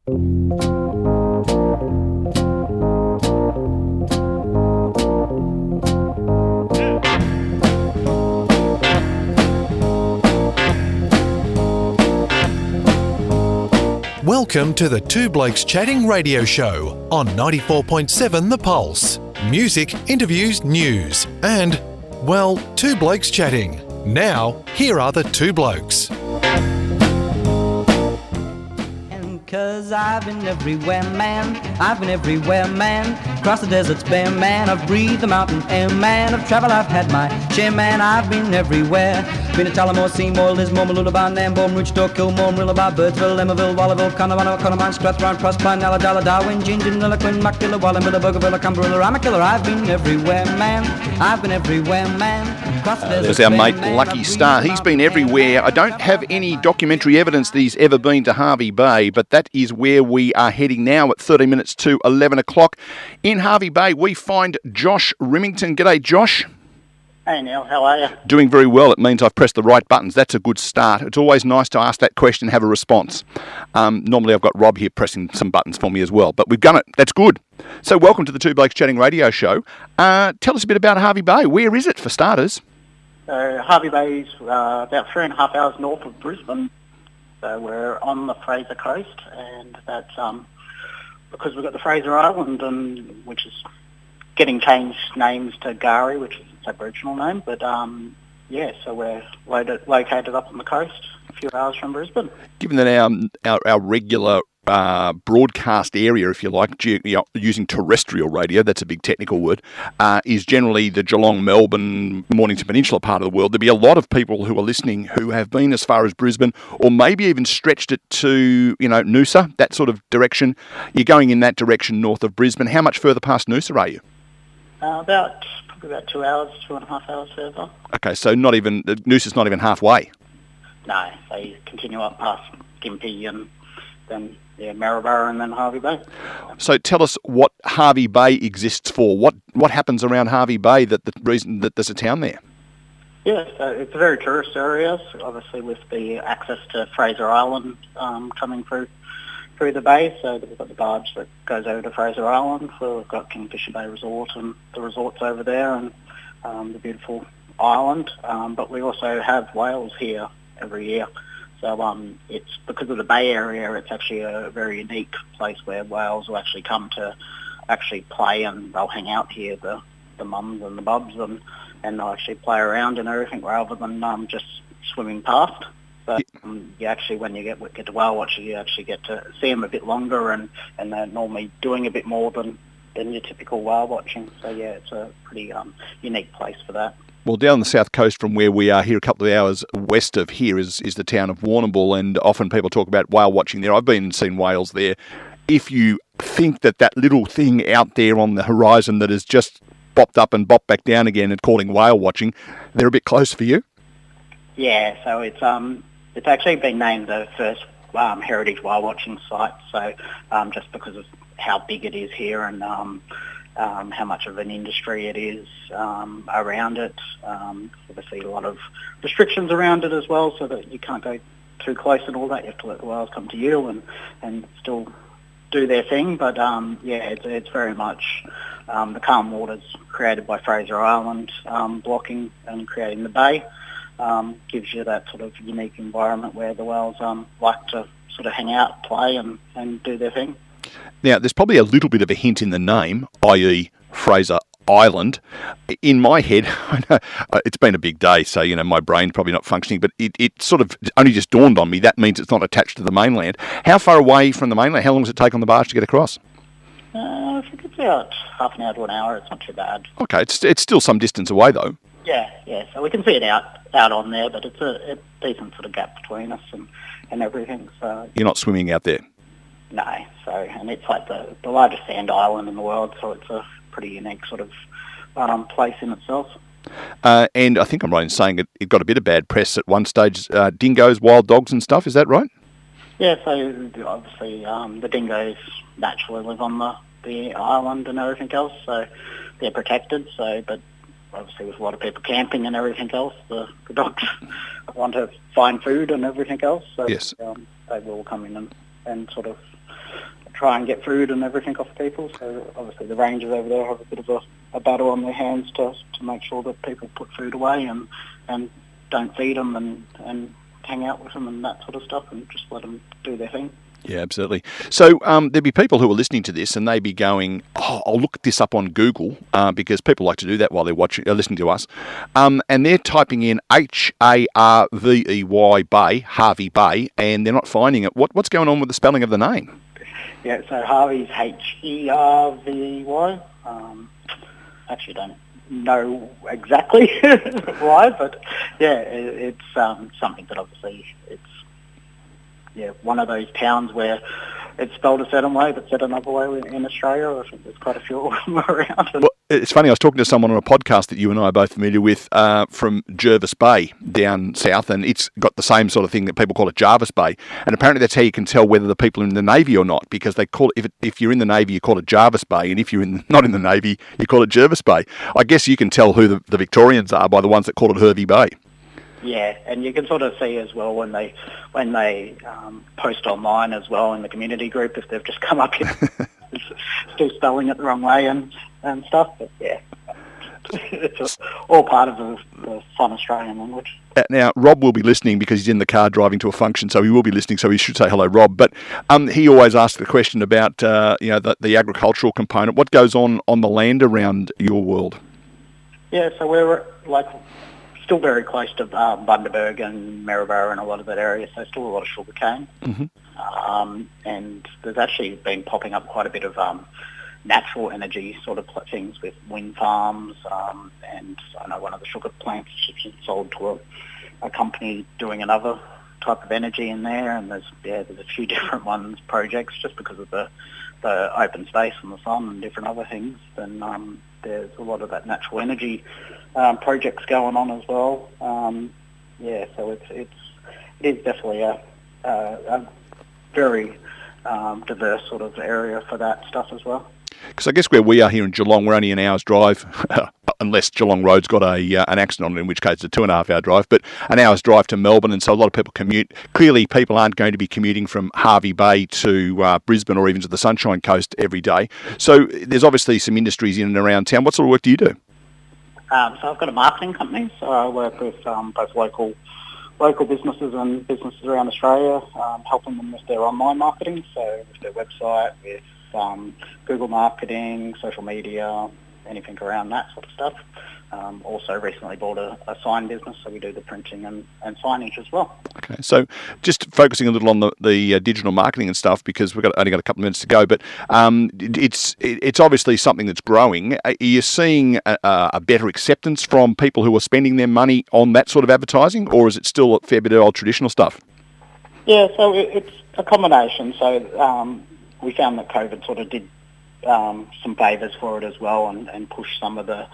Welcome to the Two Blokes Chatting radio show on 94.7 The Pulse. Music, interviews, news, and, well, Two Blokes Chatting. Now, here are the two blokes. 'Cause I've been everywhere, man. I've been everywhere, man. Across the deserts bare, man. I've breathed the mountain air, man. I've travelled, I've had my share, man. I've been everywhere. Been to Tullamore, Seymour, Lismore, Mooloolaba, Nambour, Roochdore, Kilmore, Marillaba, Birdsville, Emmaville, Wallaville, Connemara, Connemara, Strathround, Proserpine, Alladala, Darwin, Gingin, Lilliquin, Muckilla, Wallumbilla, Bougainville, Cumberland, Ramakilla. I've been everywhere, man. I've been everywhere, man. There's our mate Lucky Star. He's been everywhere. I don't have any documentary evidence that he's ever been to Hervey Bay, but that is where we are heading now at 30 minutes to 11 o'clock. In Hervey Bay, we find Josh Rimmington. G'day, Josh. Hey, Neil. How are you? Doing very well. It means I've pressed the right buttons. That's a good start. It's always nice to ask that question and have a response. Normally I've got Rob here pressing some buttons for me as well, but we've done it. That's good. So welcome to the Two Blokes Chatting radio show. Tell us a bit about Hervey Bay. Where is it, for starters? So Hervey Bay is about 3.5 hours north of Brisbane. So we're on the Fraser Coast, and that's because we've got the Fraser Island, which is getting changed names to Gari, which is its Aboriginal name. But so we're located up on the coast, a few hours from Brisbane. Given that our regular broadcast area, if you like, using terrestrial radio, that's a big technical word, is generally the Geelong, Melbourne, Mornington Peninsula part of the world, there'd be a lot of people who are listening who have been as far as Brisbane, or maybe even stretched it to, Noosa, that sort of direction. You're going in that direction north of Brisbane. How much further past Noosa are you? Probably about 2 hours, 2.5 hours further. Okay, so Noosa's not even halfway. No, so you continue up past Gympie and then Maryborough and then Hervey Bay. So tell us what Hervey Bay exists for. What happens around Hervey Bay that the reason that there's a town there? Yeah, so it's a very tourist area, so obviously with the access to Fraser Island coming through the bay. So we've got the barge that goes over to Fraser Island, where we've got Kingfisher Bay Resort and the resorts over there, and the beautiful island. But we also have whales here every year. So it's because of the bay area, it's actually a very unique place where whales will actually come to actually play, and they'll hang out here, the mums and the bubs, and they'll actually play around and everything rather than just swimming past. So you actually, when you get to whale watching, you actually get to see them a bit longer, and they're normally doing a bit more than your typical whale watching. So yeah, it's a pretty unique place for that. Well, down the south coast from where we are here, a couple of hours west of here, is the town of Warrnambool, and often people talk about whale watching there. I've been and seen whales there. If you think that little thing out there on the horizon that has just bopped up and bopped back down again and calling whale watching, they're a bit close for you? Yeah, so it's actually been named the first heritage whale watching site, so just because of how big it is here and how much of an industry it is around it. Obviously a lot of restrictions around it as well, so that you can't go too close and all that. You have to let the whales come to you and still do their thing. But it's very much the calm waters created by Fraser Island blocking and creating the bay gives you that sort of unique environment where the whales like to sort of hang out, play and do their thing. Now, there's probably a little bit of a hint in the name, i.e. Fraser Island. In my head, I know it's been a big day, so, my brain's probably not functioning, but it sort of only just dawned on me. That means it's not attached to the mainland. How far away from the mainland? How long does it take on the barge to get across? I think it's about half an hour to an hour. It's not too bad. Okay, it's still some distance away, though. Yeah, so we can see it out on there, but it's a decent sort of gap between us and everything. So you're not swimming out there? No, and it's like the largest sand island in the world, so it's a pretty unique sort of place in itself. And I think I'm right in saying it got a bit of bad press at one stage, dingoes, wild dogs and stuff, is that right? Yeah, so obviously the dingoes naturally live on the island and everything else, so they're protected, but obviously with a lot of people camping and everything else, the dogs want to find food and everything else, so yes. They will come in and sort of try and get food and everything off people. So obviously the rangers over there have a bit of a battle on their hands to make sure that people put food away and don't feed them and hang out with them and that sort of stuff, and just let them do their thing. Yeah, absolutely. So there'd be people who are listening to this and they'd be going, "Oh, I'll look this up on Google," because people like to do that while they're listening to us, and they're typing in Harvey Bay, Hervey Bay, and they're not finding it. What's going on with the spelling of the name? Yeah, so Harvey's Hervey. Actually, don't know exactly why, but yeah, it's something that obviously it's one of those towns where it's spelled a certain way but said another way in Australia. I think there's quite a few of them around. Well, it's funny, I was talking to someone on a podcast that you and I are both familiar with from Jervis Bay down south, and it's got the same sort of thing that people call it Jarvis Bay, and apparently that's how you can tell whether the people are in the Navy or not, because they call it, if you're in the Navy you call it Jarvis Bay, and if you're not in the Navy you call it Jervis Bay. I guess you can tell who the Victorians are by the ones that call it Hervey Bay. Yeah, and you can sort of see as well when they post online as well in the community group if they've just come up here still spelling it the wrong way and stuff. But yeah, it's all part of the fun Australian language. Now, Rob will be listening because he's in the car driving to a function, so he will be listening, so he should say hello, Rob. But he always asks the question about the agricultural component. What goes on the land around your world? Yeah, so we're still very close to Bundaberg and Maryborough and a lot of that area, so still a lot of sugarcane. Mm-hmm. And there's actually been popping up quite a bit of natural energy sort of things with wind farms, and I know one of the sugar plants has been sold to a company doing another type of energy in there, and there's a few different projects just because of the open space and the sun and different other things. Then there's a lot of that natural energy projects going on as well. So it is definitely a very diverse sort of area for that stuff as well. Because I guess where we are here in Geelong, we're only an hour's drive, unless Geelong Road's got an accident on it, in which case it's a 2.5-hour drive, but an hour's drive to Melbourne, and so a lot of people commute. Clearly, people aren't going to be commuting from Hervey Bay to Brisbane or even to the Sunshine Coast every day. So there's obviously some industries in and around town. What sort of work do you do? So I've got a marketing company, so I work with both local businesses and businesses around Australia, helping them with their online marketing, so with their website, with Google marketing, social media, anything around that sort of stuff. Also recently bought a sign business, so we do the printing and signage as well. Okay, so just focusing a little on the digital marketing and stuff, because we've only got a couple of minutes to go, but it's obviously something that's growing. Are you seeing a better acceptance from people who are spending their money on that sort of advertising, or is it still a fair bit of old traditional stuff? Yeah, so it's a combination. So we found that COVID sort of did some favours for it as well, and pushed some of the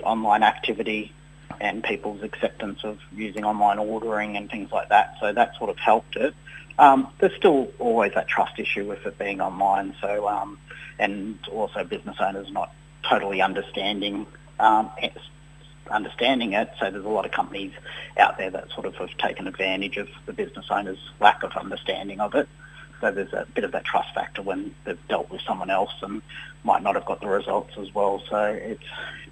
online activity and people's acceptance of using online ordering and things like that. So that sort of helped it. There's still always that trust issue with it being online. So and also business owners not totally understanding it. So there's a lot of companies out there that sort of have taken advantage of the business owners' lack of understanding of it. So there's a bit of that trust factor when they've dealt with someone else and might not have got the results as well. So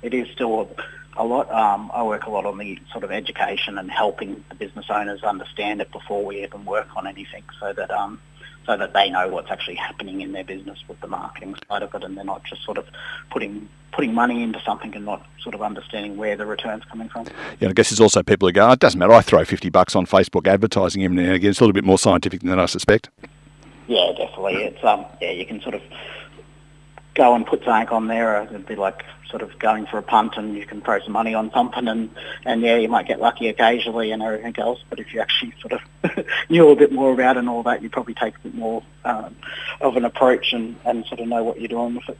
it is still a lot. I work a lot on the sort of education and helping the business owners understand it before we even work on anything, so that they know what's actually happening in their business with the marketing side of it, and they're not just sort of putting money into something and not sort of understanding where the return's coming from. Yeah, I guess there's also people who go, it doesn't matter, I throw $50 on Facebook advertising every now and again. It's a little bit more scientific than I suspect. Yeah, definitely. It's you can sort of go and put something on there. It'd be like sort of going for a punt, and you can throw some money on something, and you might get lucky occasionally and everything else. But if you actually sort of knew a bit more about it and all that, you'd probably take a bit more of an approach and sort of know what you're doing with it.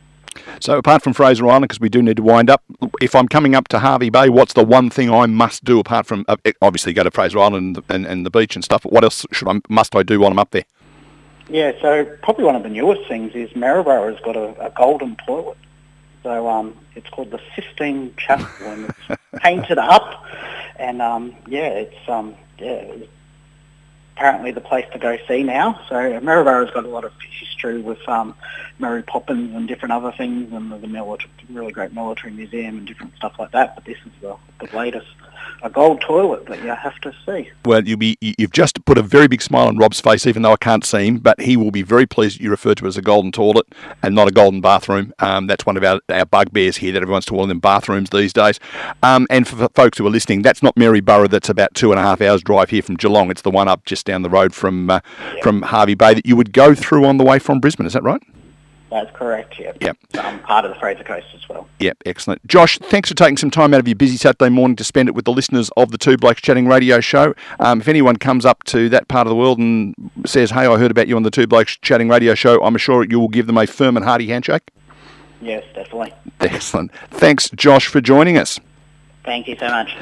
So apart from Fraser Island, because we do need to wind up, if I'm coming up to Hervey Bay, what's the one thing I must do apart from obviously go to Fraser Island and the beach and stuff? But what else must I do while I'm up there? Yeah, so probably one of the newest things is Maryborough has got a golden toilet. So it's called the Sistine Chapel, and it's painted up, and it's apparently the place to go see now. So Maryborough has got a lot of history with Mary Poppins and different other things, and there's a really great military museum and different stuff like that. But this is the latest, a gold toilet that you have to see. Well, you've just put a very big smile on Rob's face, even though I can't see him, but he will be very pleased that you refer to it as a golden toilet and not a golden bathroom. That's one of our bugbears here, that everyone's calling them bathrooms these days. And for folks who are listening, that's not Maryborough. That's about 2.5 hours drive here from Geelong. It's the one up just down the road from Hervey Bay that you would go through on the way from Brisbane. Is that right? That's correct, yeah. Yep. Part of the Fraser Coast as well. Yep, excellent. Josh, thanks for taking some time out of your busy Saturday morning to spend it with the listeners of the Two Blokes Chatting radio show. If anyone comes up to that part of the world and says, hey, I heard about you on the Two Blokes Chatting radio show, I'm sure you will give them a firm and hearty handshake. Yes, definitely. Excellent. Thanks, Josh, for joining us. Thank you so much.